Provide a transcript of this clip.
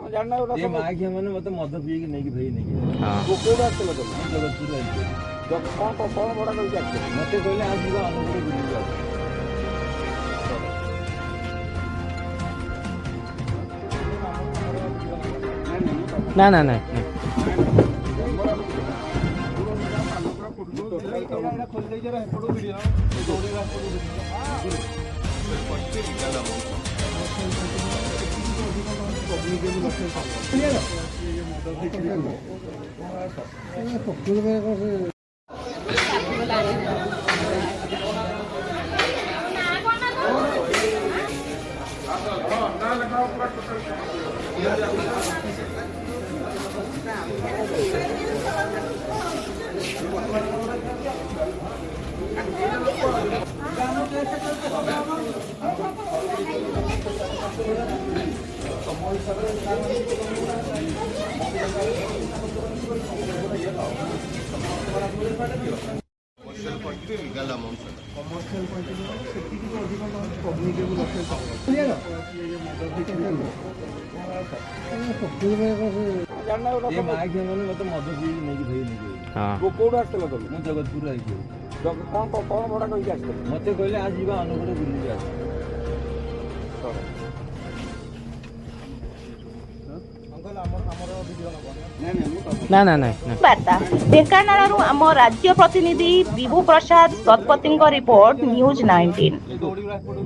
ये माखिया मैंने मत मद पी के नहीं भाई नहीं हाँ वो कोड आसला तो जगतपुर आई जब कौन बड़ा कर जाते मत कहले आज जीवा अनुगुण बुझी जा ना ना ना खोल दे जरा फोटो वीडियो दौड़ी रा photo video legal amount commercial setting अधिक कम्युनिकेबल ये माखिया मैंने मत मद पी के नहीं भाई नहीं हाँ वो कोड आसला तो मैं जगतपुर आई कौन बड़ा कर जाते मत कहले आज जीवा अनुगुण बुझी जा ना ना ना ବାର୍ତ୍ତା ଢେଙ୍କାନାଳରୁ ଆମ ରାଜ୍ୟ ପ୍ରତିନିଧି ବିଭୁ ପ୍ରସାଦ ଶତପଥୀଙ୍କ ରିପୋର୍ଟ ନ୍ୟୁଜ 19। दौड़ी रा फोटो